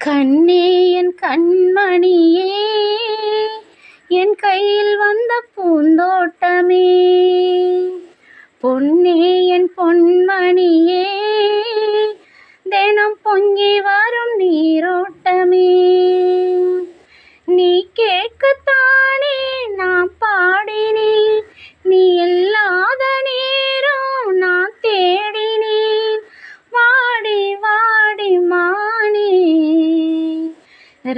கண்ணே என் கண்மணியே, என் கையில் வந்த பூந்தோட்டமே, பொன்னே என் பொன்மணியே, தினம் பொங்கி வரும் நீரோட்டமே. நீ கேட்கத்தானே நான் பாடினேன், நீ இல்லாத நேரம் நான் தேடினேன். வாடி வாடி மானே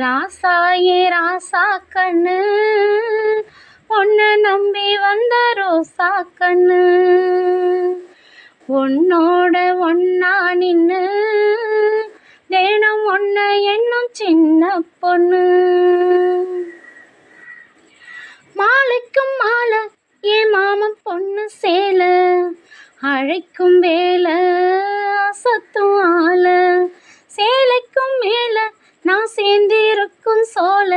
ராசாயே ராசா கண்ணு, உன்னை நம்பி வந்த ரோசா கண்ணு, உன்னோட ஒன்னா நின்னு தினம் ஒன்ன என்னும் சின்ன பொண்ணு. மாலைக்கும் மாலை என் மாமன் பொண்ணு சேல, அழைக்கும் வேலை அசத்தும் ஆல, சேலைக்கும் மேல நான் சேர்ந்திருக்கும் சோல,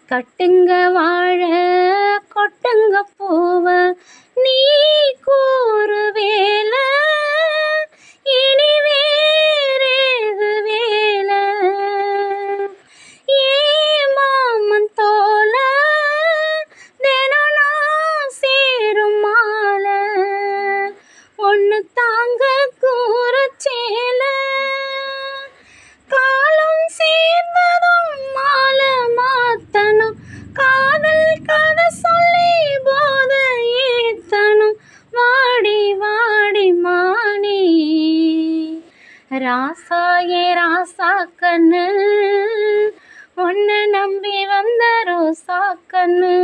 கட்டுங்க வாழ கொட்டுங்க பூவ, நீ கூறு வேலை இனி வேறேது வேலை. ஏ மாமன் தோல தினம் நான் சேரும் மாலை, ஒன்று தாங்க கூறச்சேல, காலம் சேர்ந்ததும் மாலை மாத்தணும், காதல் கதை சொல்லி போத ஏத்தணும். வாடி வாடி மானே ராசாயே ராசா கண்ணு, உன்னை நம்பி வந்த ரோசா கண்ணு,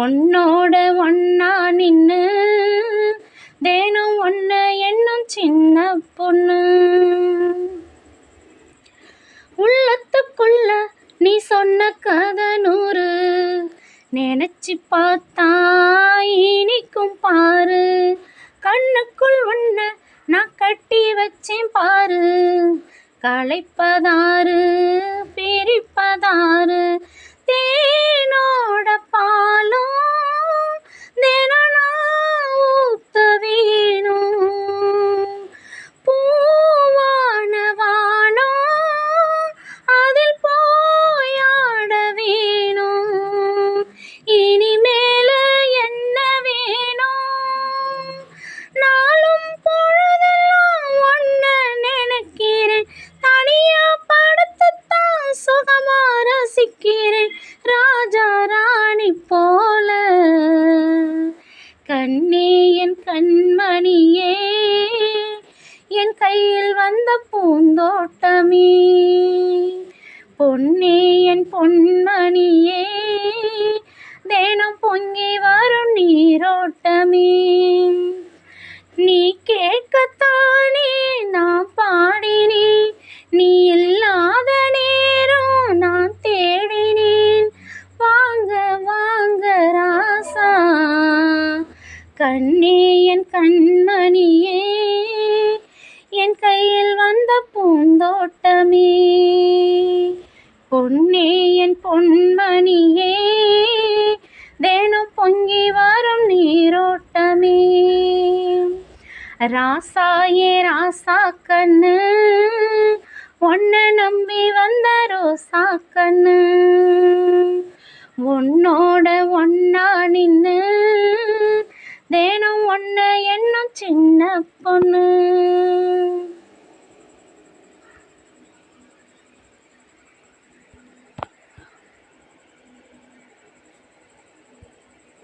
உன்னோட ஒன்னா நின்னு தினம் ஒன்ன என்னும் சின்ன பொண்ணு. உள்ளத்துக்குள்ள நீ சொன்ன கதை 100, நினைச்சு பார்த்தா இனிக்கும் பாரு, கண்ணுக்குள் உன்னை நான் கட்டி வச்சேன் பாரு, களைப்பதாரு பிரிப்பதாரு, தேனோட பாலும் தினம் நான் ஊத்த வேணும், பூவான வானம் அதில் போயாட வேணும், இனிமேல என்ன வேணும், நாளும் பொழுதெல்லாம் ஒன்ன நினைக்கிறேன், தனியா படுத்துத்தான் சுகமா ரசிக்கிறேன், ராஜா ராணி போல. கண்ணே என் கண்மணியே, என் கையில் வந்த பூந்தோட்டமே, பொன்னே என் பொன்மணியே, தினம் பொங்கி வரும் நீரோட்டமே. நீ கேட்கத்தானே நான் பாடினேன், நீ இல்லாத நேரம் நான் தேடினேன். வாங்க வாங்க ராசா கண்ணே என் கண்மணியே, என் கையில் வந்த பூந்தோட்டமே, பொன்னே என் பொன்மணியே, தினம் பொங்கி வரும் நீரோட்டமே. ராசாயே ராசா கண்ணு, உன்னை நம்பி வந்த ரோசா கண்ணு, உன்னோட ஒன்னா நின்னு தினம் ஒன்ன என்னும் சின்ன பொண்ணு.